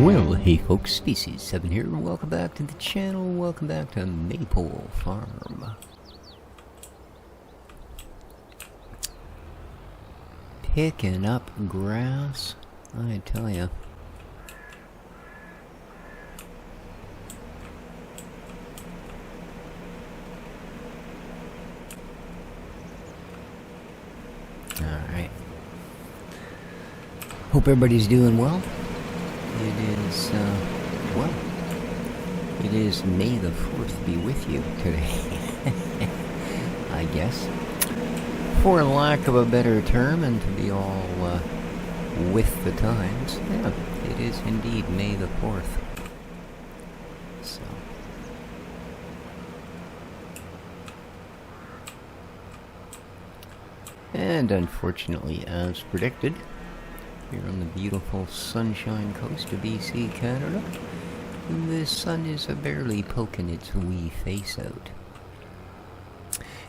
Well, hey folks, Species7 here, and welcome back to the channel, welcome back to Maypole Farm. Picking up grass, I tell ya. Alright. Hope everybody's doing well. It is, well, it is May the 4th be with you today, I guess. For lack of a better term, and to be all, with the times, yeah, it is indeed May the 4th. So. And unfortunately, as predicted, here on the beautiful Sunshine Coast of BC, Canada, the sun is barely poking its wee face out.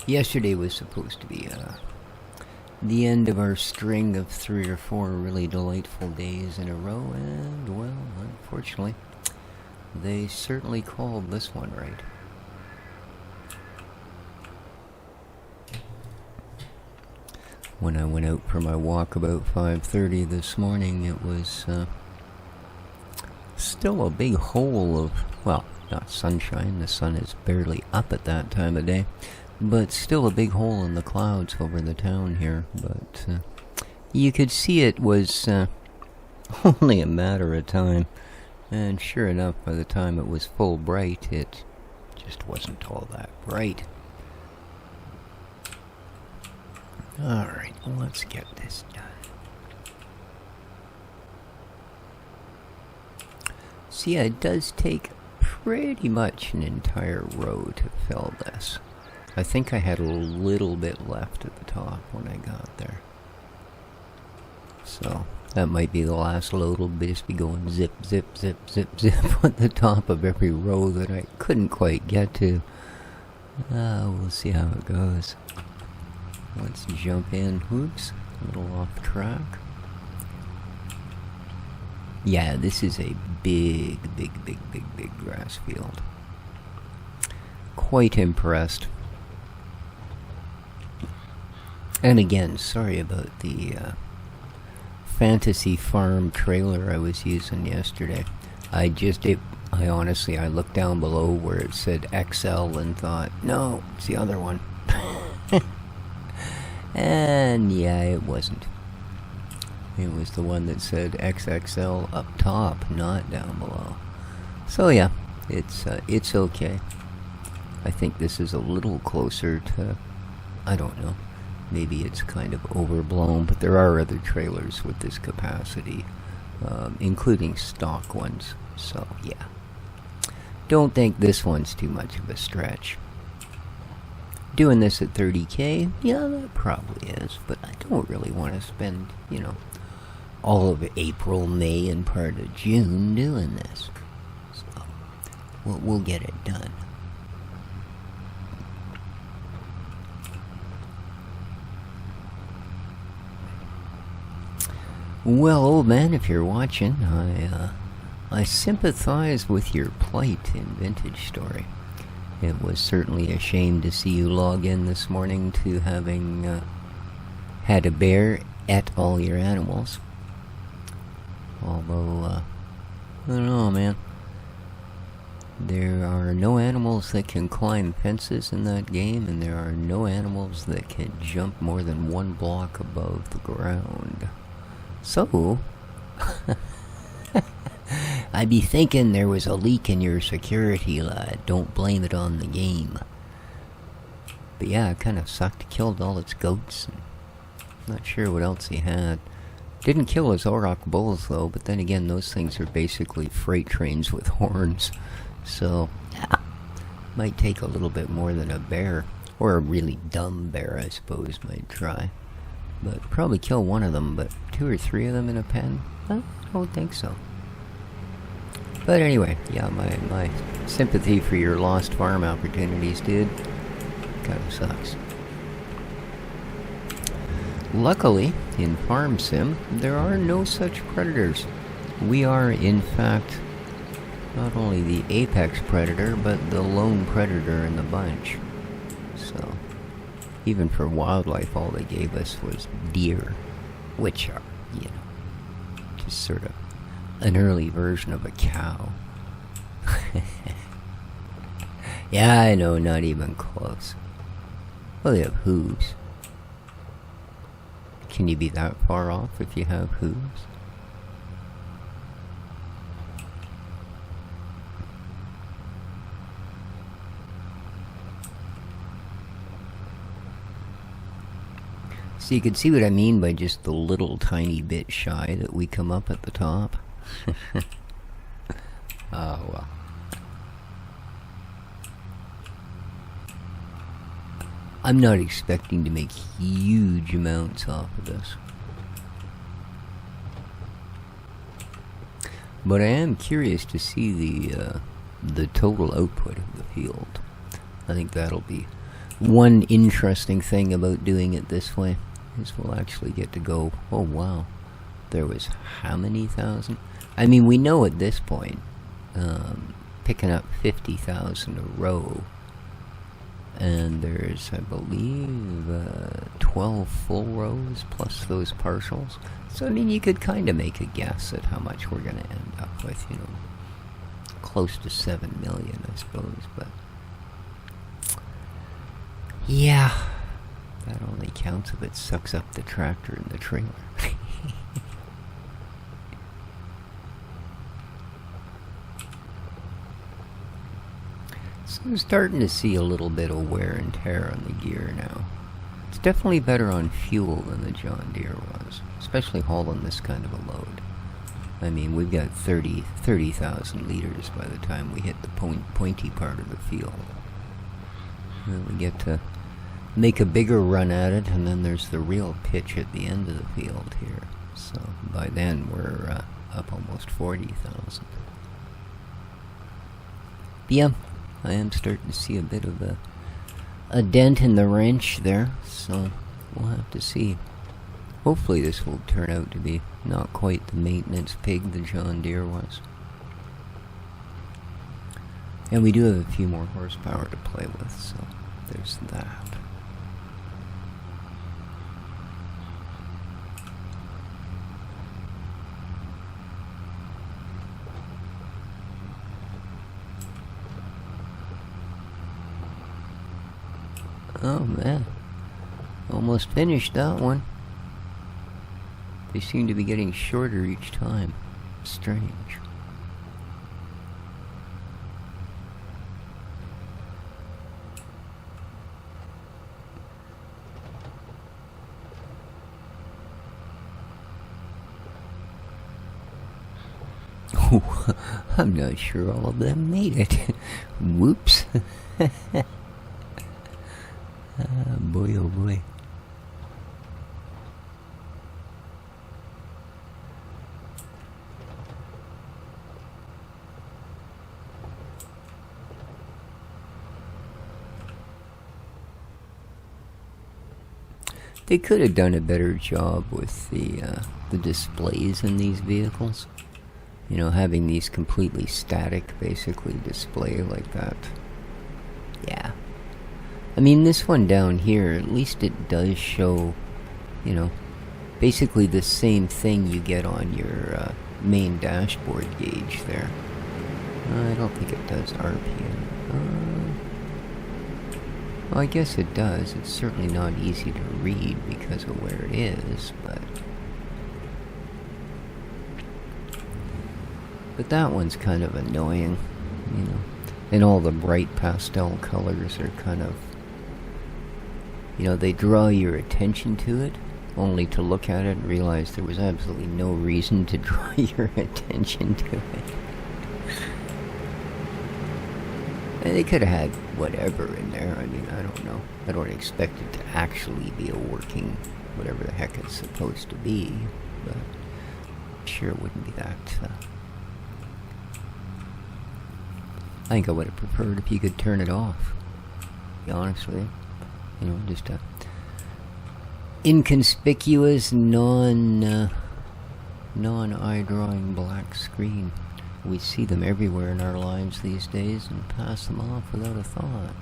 Yesterday was supposed to be the end of our string of 3 or 4 really delightful days in a row, and, well, unfortunately, they certainly called this one right. When I went out for my walk about 5:30 this morning, it was still a big hole of, well, not sunshine, the sun is barely up at that time of day, but still a big hole in the clouds over the town here. But you could see it was only a matter of time, and sure enough, by the time it was full bright, it just wasn't all that bright. Alright, let's get this done. So yeah, it does take pretty much an entire row to fill this. I think I had a little bit left at the top when I got there. So, that might be the last load. Will just be going zip, zip, zip, zip, zip at the top of every row that I couldn't quite get to. We'll see how it goes. Let's jump in. Oops, a little off track. Yeah, this is a big grass field. Quite impressed. And again, sorry about the fantasy farm trailer I was using yesterday. I honestly, I looked down below where it said XL and thought, no, it's the other one. And yeah, it wasn't. It was the one that said XXL up top, not down below. So yeah, it's okay. I think this is a little closer to, I don't know, maybe it's kind of overblown, but there are other trailers with this capacity, including stock ones. So yeah, don't think this one's too much of a stretch. Doing this at 30K, yeah, that probably is, but I don't really want to spend, you know, all of April, May, and part of June doing this. So, we'll get it done. Well, old man, if you're watching, I sympathize with your plight in Vintage Story. It was certainly a shame to see you log in this morning to having had a bear eat all your animals. Although, I don't know, man. There are no animals that can climb fences in that game, and there are no animals that can jump more than 1 block above the ground. So, I'd be thinking there was a leak in your security, lad. Don't blame it on the game. But yeah, it kind of sucked. Killed all its goats. Not sure what else he had. Didn't kill his auroch bulls, though, but then again, those things are basically freight trains with horns. So, yeah, might take a little bit more than a bear. Or a really dumb bear, I suppose, might try. But probably kill one of them, but 2 or 3 of them in a pen? I don't think so. But anyway, yeah, my sympathy for your lost farm opportunities, dude. Kind of sucks. Luckily, in Farm Sim, there are no such predators. we are, in fact, not only the apex predator, but the lone predator in the bunch. So, even for wildlife, all they gave us was deer, which are, you know, just sort of an early version of a cow. Yeah, I know, not even close. Well, they have hooves. Can you be that far off if you have hooves? So you can see what I mean by just the little tiny bit shy that we come up at the top. Oh, well. I'm not expecting to make huge amounts off of this. But I am curious to see the total output of the field. I think that'll be one interesting thing about doing it this way, is we'll actually get to go, oh wow, there was how many thousand? I mean, we know at this point, picking up 50,000 a row, and there's, I believe, 12 full rows plus those partials. So, I mean, you could kind of make a guess at how much we're going to end up with, you know, close to 7 million, I suppose, but yeah, that only counts if it sucks up the tractor and the trailer. So I'm starting to see a little bit of wear and tear on the gear now. It's definitely better on fuel than the John Deere was, especially hauling this kind of a load. I mean, we've got 30,000 liters by the time we hit the pointy part of the field. And we get to make a bigger run at it, and then there's the real pitch at the end of the field here. So by then we're up almost 40,000. Yeah, I am starting to see a bit of a dent in the wrench there, so we'll have to see. Hopefully this will turn out to be not quite the maintenance pig the John Deere was. And we do have a few more horsepower to play with, so there's that. Oh man, almost finished that one. They seem to be getting shorter each time. Strange. Oh, I'm not sure all of them made it. Whoops. Boy, oh boy. They could have done a better job with the displays in these vehicles. You know, having these completely static, basically, display like that. Yeah. I mean, this one down here, at least it does show, you know, basically the same thing you get on your main dashboard gauge there. I don't think it does RPM. Well, I guess it does. It's certainly not easy to read because of where it is, but that one's kind of annoying, you know. And all the bright pastel colors are kind of, you know, they draw your attention to it, only to look at it and realize there was absolutely no reason to draw your attention to it. And they could have had whatever in there. I mean, I don't know. I don't expect it to actually be a working, whatever the heck it's supposed to be, but I'm sure it wouldn't be that. I think I would have preferred if you could turn it off, to be honest with you. You know, just a inconspicuous, non-eye-drawing black screen. We see them everywhere in our lives these days and pass them off without a thought.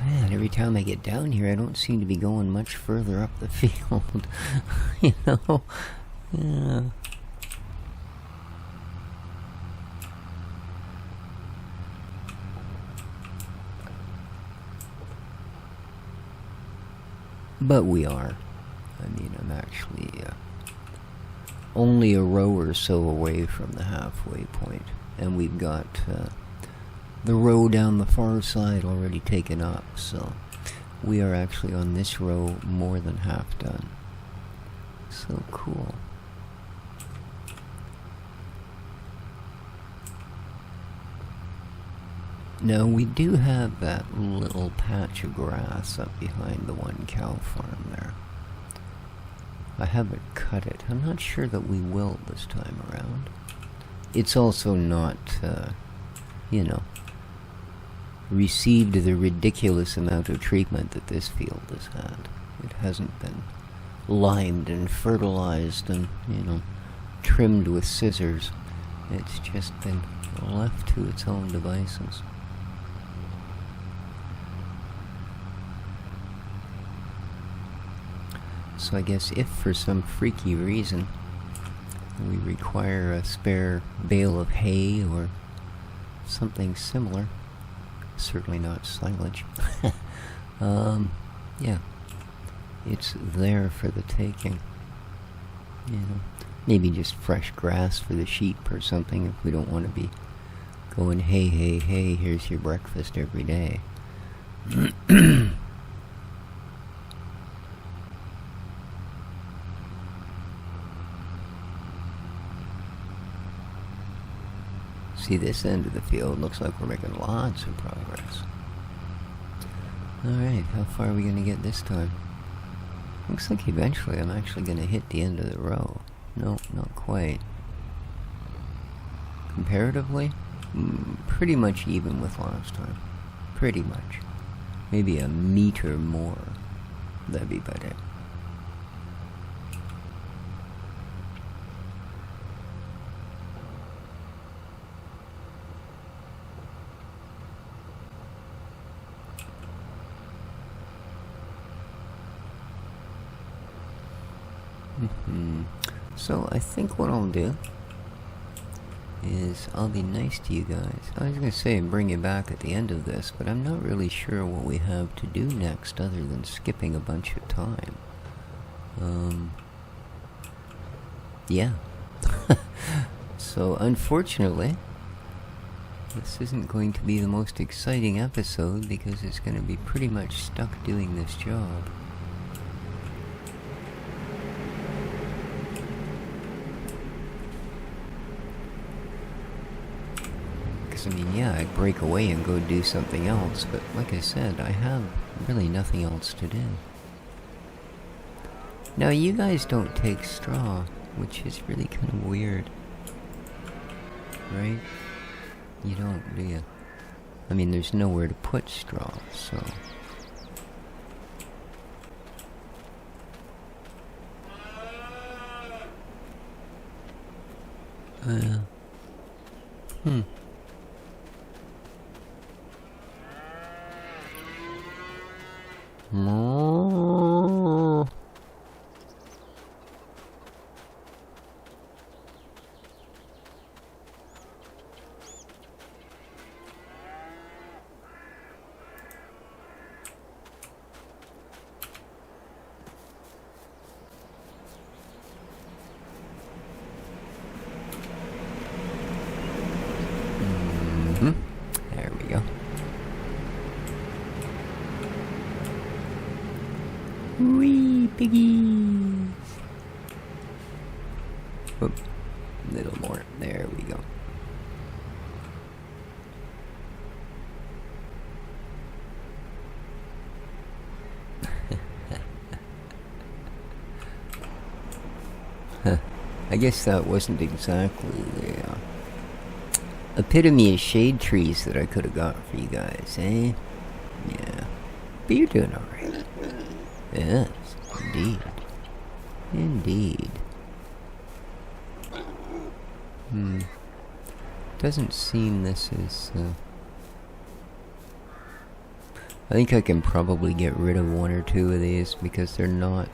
Man, every time I get down here, I don't seem to be going much further up the field. You know? Yeah. But we are. I mean, I'm actually only a row or so away from the halfway point, and we've got the row down the far side already taken up, so we are actually on this row more than half done. So cool. Now we do have that little patch of grass up behind the one cow farm there. I haven't cut it. I'm not sure that we will this time around. It's also not, you know, received the ridiculous amount of treatment that this field has had. It hasn't been limed and fertilized and, you know, trimmed with scissors. It's just been left to its own devices. So I guess if for some freaky reason we require a spare bale of hay or something similar, certainly not silage, yeah, it's there for the taking. You know, maybe just fresh grass for the sheep or something if we don't want to be going, hey, hey, hey, here's your breakfast every day. See, this end of the field looks like we're making lots of progress. Alright, how far are we going to get this time? Looks like eventually I'm actually going to hit the end of the row. No, not quite. Comparatively, pretty much even with last time. Pretty much. Maybe a meter more. That'd be about it. So I think what I'll do is I'll be nice to you guys. I was going to say and bring you back at the end of this, but I'm not really sure what we have to do next other than skipping a bunch of time. Yeah. So unfortunately, this isn't going to be the most exciting episode because it's going to be pretty much stuck doing this job. I mean, yeah, I'd break away and go do something else, but like I said, I have really nothing else to do. Now, you guys don't take straw, which is really kind of weird. Right? You don't, do you? I mean, there's nowhere to put straw, so... There we go. Wee piggies. Oop, a little more. There we go. I guess that wasn't exactly the epitome of shade trees that I could have got for you guys, eh? Yeah. But you're doing alright. Yes, indeed. Indeed. Doesn't seem this is, I think I can probably get rid of one or two of these because they're not,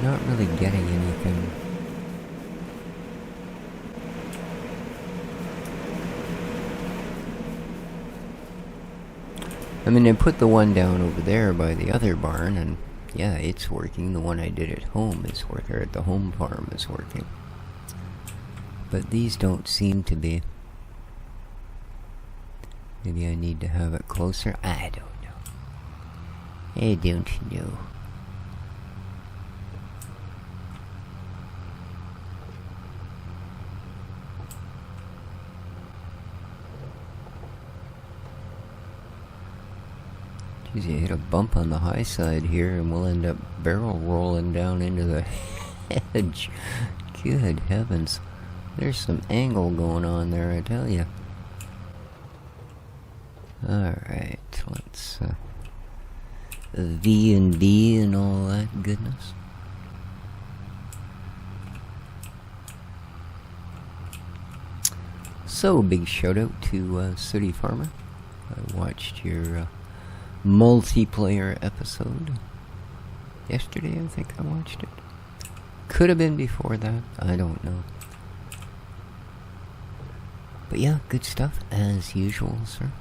not really getting anything. I mean, I put the one down over there by the other barn, and yeah, it's working. The one I did at home is working, or at the home farm is working. But these don't seem to be. Maybe I need to have it closer? I don't know. I don't know. Geez, you hit a bump on the high side here and we'll end up barrel rolling down into the hedge. Good heavens. There's some angle going on there, I tell you. Alright, let's V and D and all that goodness. So, big shout out to City Farmer. I watched your multiplayer episode yesterday. I think I watched it. Could have been before that, I don't know. But yeah, good stuff as usual, sir.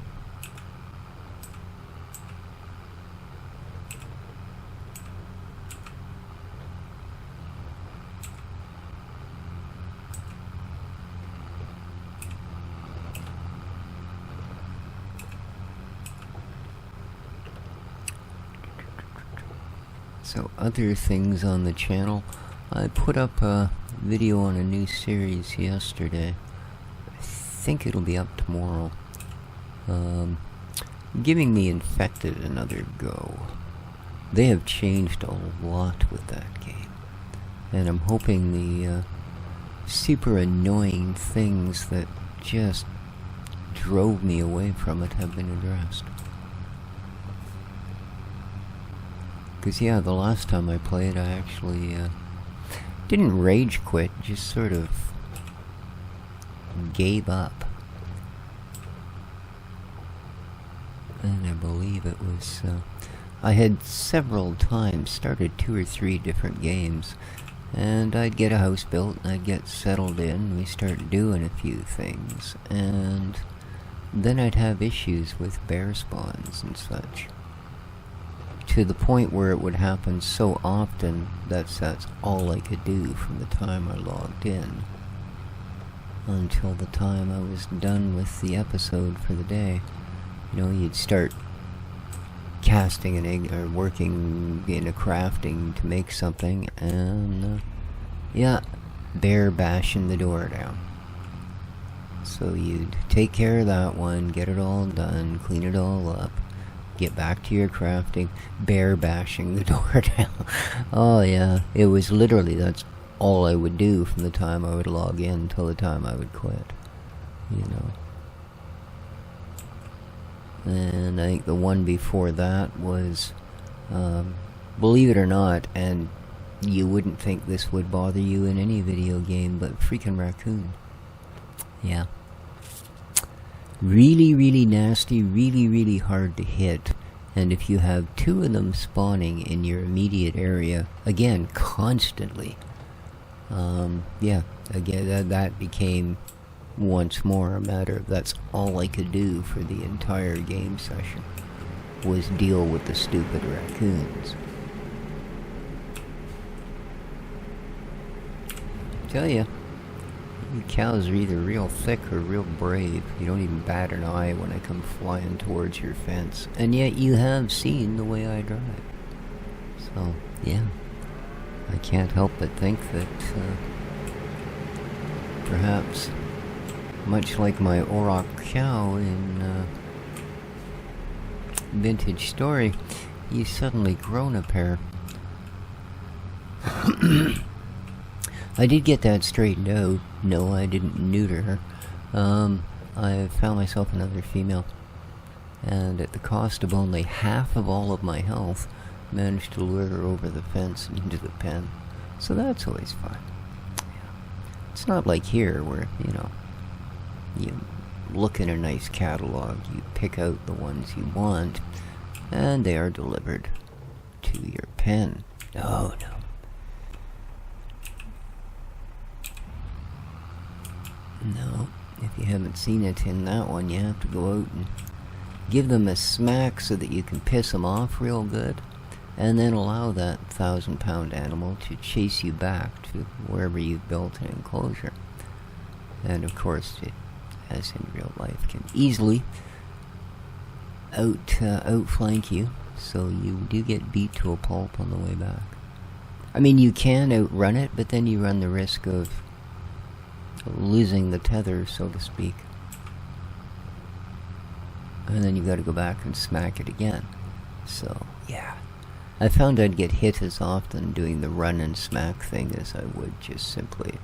So, other things on the channel. I put up a video on a new series yesterday. I think it'll be up tomorrow. Giving the Infected another go. They have changed a lot with that game. And I'm hoping the super annoying things that just drove me away from it have been addressed. Because, yeah, the last time I played, I actually didn't rage quit, just sort of gave up. And I believe it was, I had several times started 2 or 3 different games, and I'd get a house built, and I'd get settled in, we start doing a few things, and then I'd have issues with bear spawns and such. To the point where it would happen so often that's all I could do from the time I logged in until the time I was done with the episode for the day. You know, you'd start casting an egg or working in a crafting to make something, and yeah, bear bashing the door down. So you'd take care of that one, get it all done, clean it all up, get back to your crafting, bear bashing the door down. Oh yeah, it was literally, that's all I would do from the time I would log in till the time I would quit, you know. And I think the one before that was, believe it or not, and you wouldn't think this would bother you in any video game, but freaking raccoon. Yeah. Really, really nasty, really, really hard to hit. And if you have 2 of them spawning in your immediate area, again, constantly, yeah, again, that became once more a matter of that's all I could do for the entire game session, was deal with the stupid raccoons. Tell ya, you cows are either real thick or real brave. You don't even bat an eye when I come flying towards your fence. And yet you have seen the way I drive. So, yeah. I can't help but think that, perhaps, much like my Auroch cow in, Vintage Story, you've suddenly grown a pair. I did get that straightened out. No, I didn't neuter her. I found myself another female, and at the cost of only half of all of my health, managed to lure her over the fence and into the pen. So that's always fun. It's not like here where, you look in a nice catalog, you pick out the ones you want, and they are delivered to your pen. Oh, no. No, if you haven't seen it in that one, you have to go out and give them a smack so that you can piss them off real good, and then allow that 1,000-pound animal to chase you back to wherever you've built an enclosure. And of course, it, as in real life, can easily outflank you, so you do get beat to a pulp on the way back. I mean, you can outrun it, but then you run the risk of losing the tether, so to speak. And then you've got to go back and smack it again. So, yeah. I found I'd get hit as often doing the run and smack thing as I would just simply,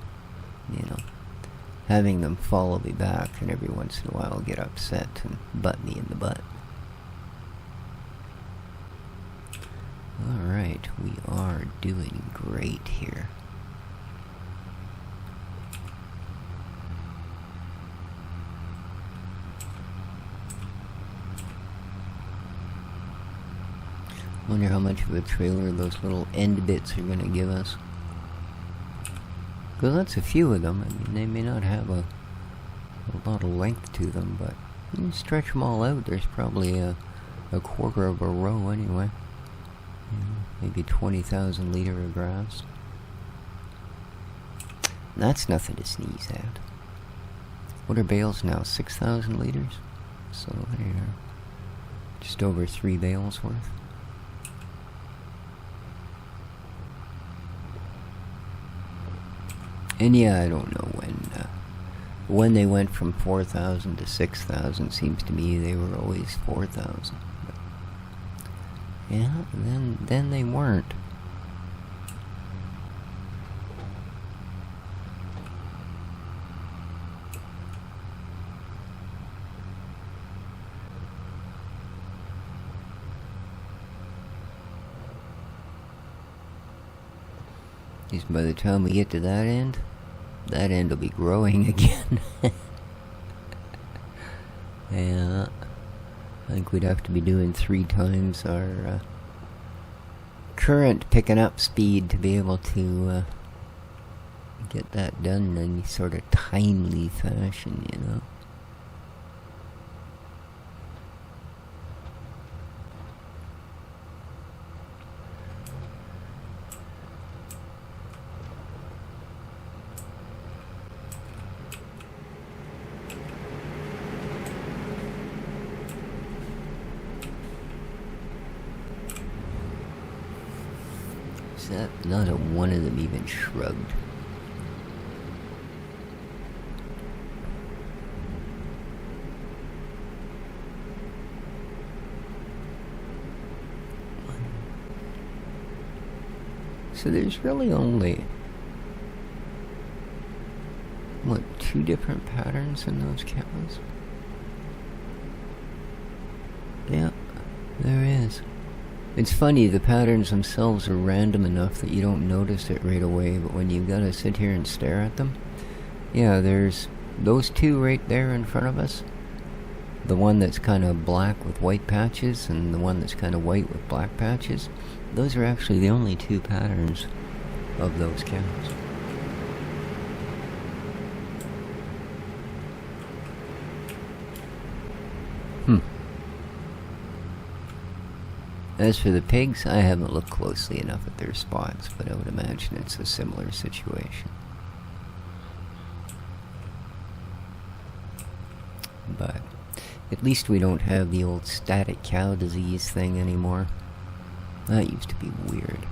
having them follow me back and every once in a while get upset and butt me in the butt. Alright, we are doing great here. Wonder how much of a trailer those little end bits are going to give us. Because that's a few of them. I mean, they may not have a lot of length to them, but you stretch them all out, there's probably a quarter of a row anyway. Maybe 20,000 liter of grass. That's nothing to sneeze at. What are bales now? 6,000 liters? So there you are. Just over 3 bales worth. And yeah, I don't know when they went from 4,000 to 6,000. Seems to me they were always 4,000. Yeah, then they weren't. Just by the time we get to that end will be growing again. Yeah, I think we'd have to be doing 3 times our current picking up speed to be able to get that done in any sort of timely fashion, Not a one of them even shrugged. So there's really only, 2 different patterns in those cows? Yeah, there is. It's funny, the patterns themselves are random enough that you don't notice it right away, but when you've got to sit here and stare at them, yeah, there's those 2 right there in front of us. The one that's kind of black with white patches, and the one that's kind of white with black patches. Those are actually the only 2 patterns of those cows. As for the pigs, I haven't looked closely enough at their spots, but I would imagine it's a similar situation. But at least we don't have the old static cow disease thing anymore. That used to be weird.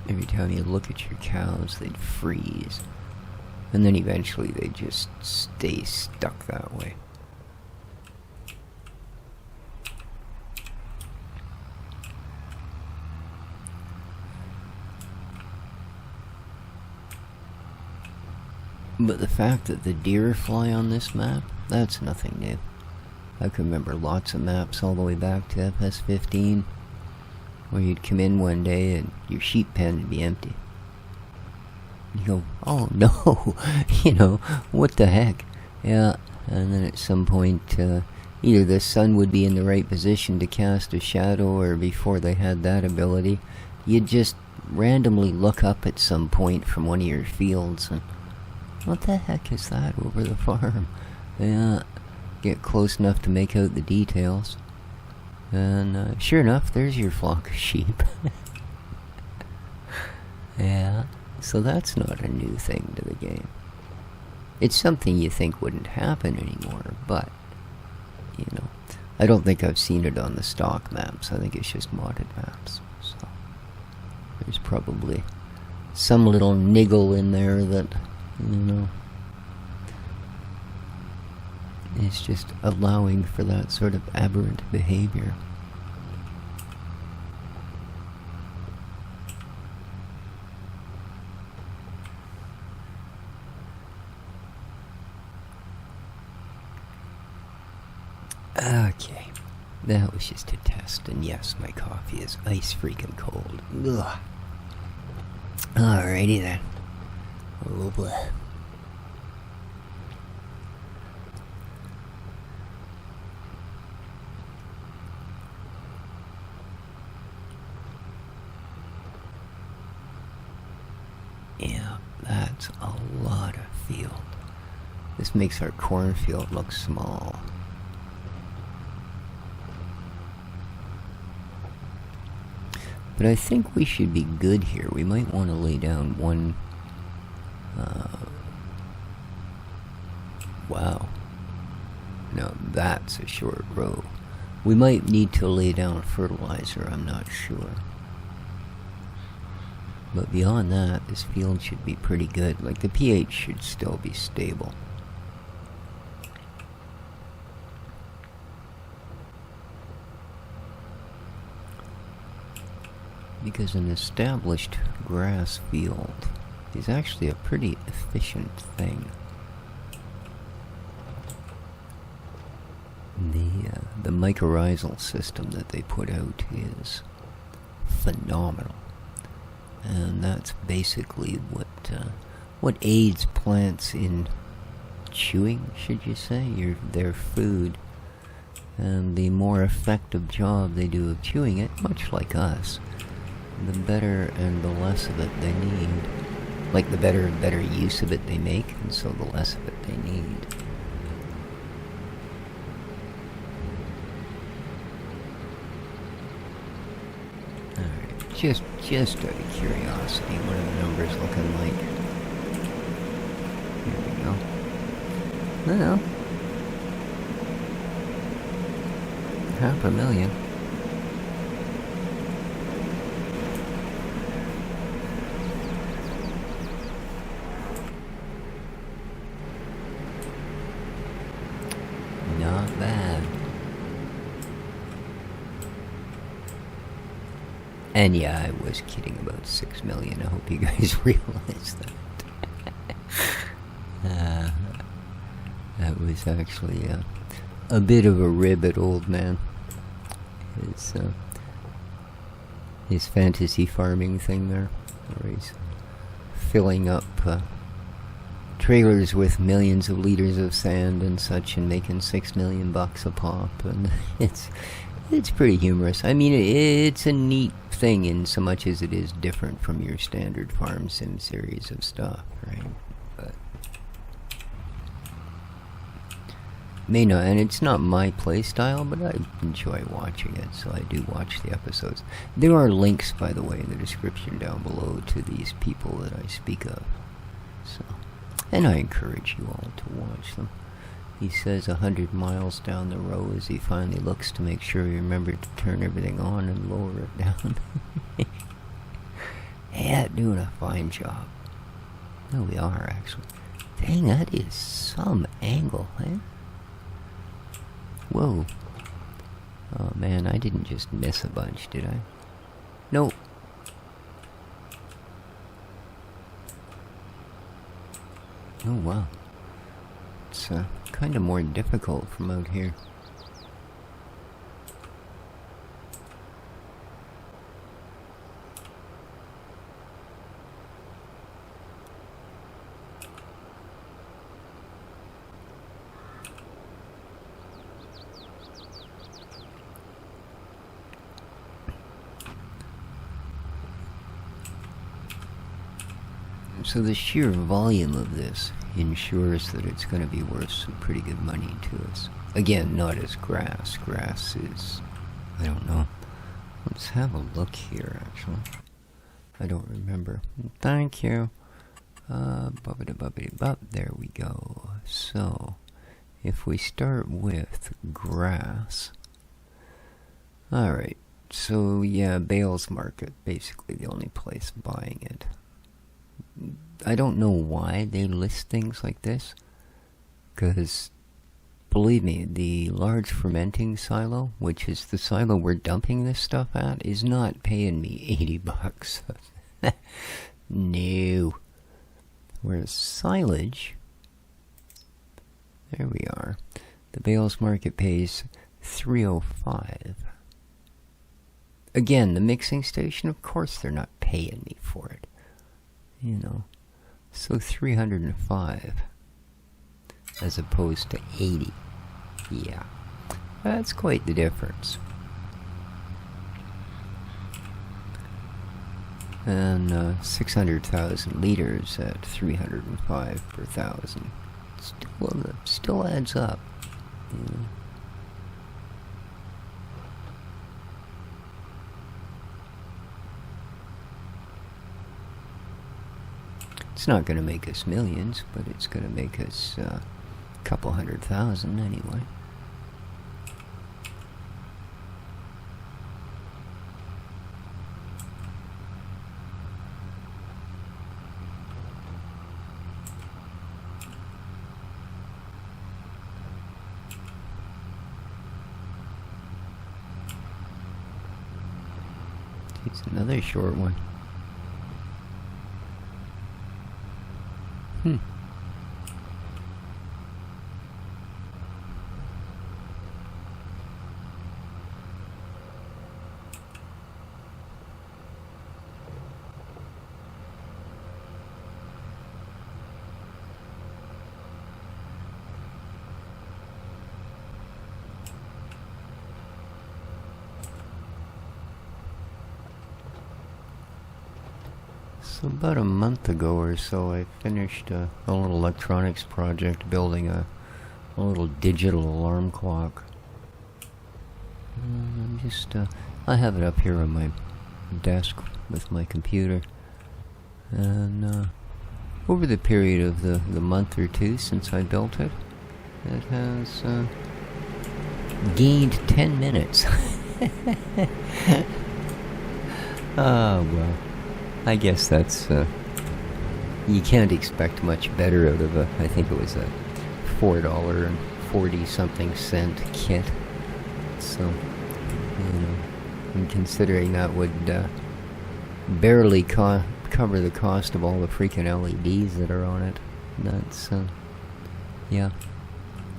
Every time you look at your cows, they'd freeze. And then eventually they'd just stay stuck that way. But the fact that the deer fly on this map, that's nothing new. I can remember lots of maps all the way back to FS15, where you'd come in one day and your sheep pen would be empty. You go, oh no, you know, what the heck? Yeah, and then at some point, either the sun would be in the right position to cast a shadow, or before they had that ability, you'd just randomly look up at some point from one of your fields and, what the heck is that over the farm? Yeah, get close enough to make out the details, and sure enough, there's your flock of sheep. Yeah, so that's not a new thing to the game. It's something you think wouldn't happen anymore, but, you know, I don't think I've seen it on the stock maps. I think it's just modded maps, so there's probably some little niggle in there that, you know, is just allowing for that sort of aberrant behavior. Okay, that was just a test, and yes, my coffee is ice freaking cold. Ugh. Alrighty then. Oh boy. Yeah, that's a lot of field. This makes our cornfield look small. But I think we should be good here. We might want to lay down one... wow. No, that's a short row. We might need to lay down fertilizer, I'm not sure. But beyond that, this field should be pretty good. Like, the pH should still be stable. Because an established grass field is actually a pretty efficient thing. The mycorrhizal system that they put out is phenomenal. And that's basically what aids plants in chewing, should you say, their food. And the more effective job they do of chewing it, much like us, the better and the less of it they need. Like, the better and better use of it they make, and so the less of it they need. Alright, just out of curiosity, what are the numbers looking like? Here we go. Well, 500,000. Not bad. And yeah, I was kidding about 6 million. I hope you guys realize that. That was actually a bit of a rib at old man. His fantasy farming thing there, where he's filling up trailers with millions of liters of sand and such, and making $6 million a pop, and it's pretty humorous. I mean, it's a neat thing in so much as it is different from your standard farm sim series of stuff, right? But may not, and it's not my play style, but I enjoy watching it, so I do watch the episodes. There are links, by the way, in the description down below to these people that I speak of, so, and I encourage you all to watch them. He says 100 miles down the road as he finally looks to make sure he remembered to turn everything on and lower it down. Yeah, doing a fine job. No, we are, actually. Dang, that is some angle, eh? Whoa. Oh man, I didn't just miss a bunch, did I? Nope. Oh wow. It's kind of more difficult from out here. So the sheer volume of this ensures that it's going to be worth some pretty good money to us. Again, not as grass. Grass is, I don't know. Let's have a look here, actually. I don't remember. Thank you. There we go. So, if we start with grass. Alright, so yeah, Bales Market, basically the only place buying it. I don't know why they list things like this, because believe me, the large fermenting silo, which is the silo we're dumping this stuff at, is not paying me 80 bucks. No. Whereas silage, there we are. The Bales Market pays $3.05. Again, the mixing station, of course they're not paying me for it. You know, so $305 as opposed to 80. Yeah, that's quite the difference. And 600,000 liters at $305 per thousand still adds up. You know? It's not going to make us millions, but it's going to make us a couple 100,000 anyway. It's another short one. So about a month ago or so, I finished a little electronics project building a little digital alarm clock. I'm just, I have it up here on my desk with my computer. And over the period of the month or two since I built it, it has gained 10 minutes. Oh, well. I guess that's, you can't expect much better out of I think it was a $4.40-something kit. So, you know, and considering that would barely cover the cost of all the freaking LEDs that are on it, that's, yeah,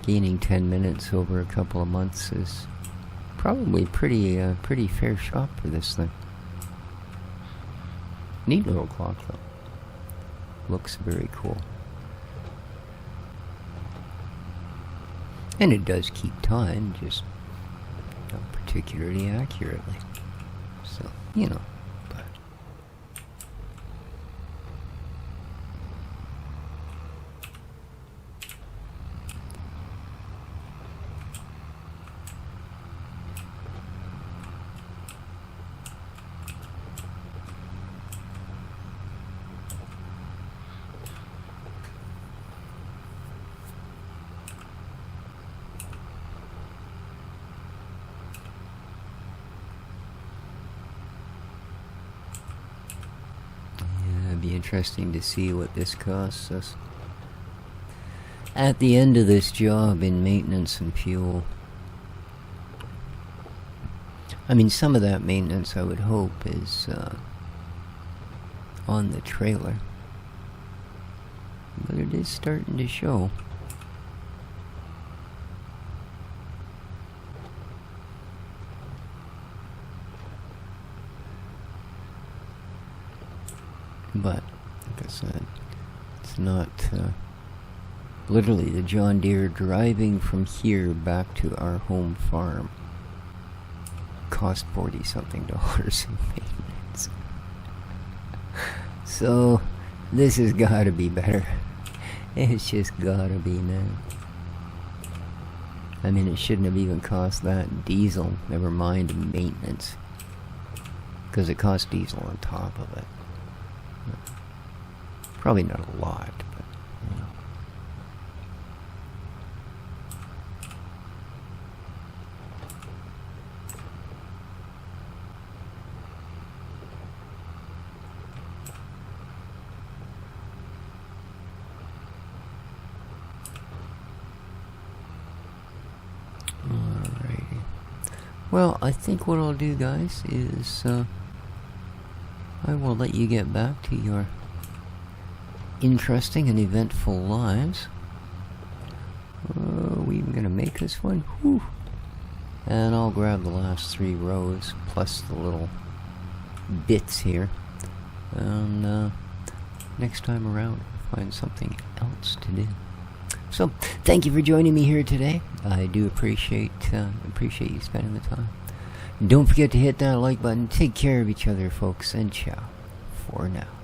gaining 10 minutes over a couple of months is probably pretty fair shot for this thing. Neat little clock, though. Looks very cool. And it does keep time, just not particularly accurately. So, you know. But be interesting to see what this costs us at the end of this job in maintenance and fuel. I mean, some of that maintenance, I would hope, is on the trailer. But it is starting to show. But, like I said, it's not, literally the John Deere driving from here back to our home farm cost $40-something in maintenance. So, this has gotta be better. It's just gotta be, man. I mean, it shouldn't have even cost that diesel, never mind maintenance. Because it costs diesel on top of it. Probably not a lot, but, you know. Alrighty. Well, I think what I'll do, guys, is I will let you get back to your interesting and eventful lives. We're gonna make this one. Whew. And I'll grab the last 3 rows plus the little bits here. And next time around, I'll find something else to do. So, thank you for joining me here today. I do appreciate you spending the time. And don't forget to hit that like button. Take care of each other, folks, and ciao for now.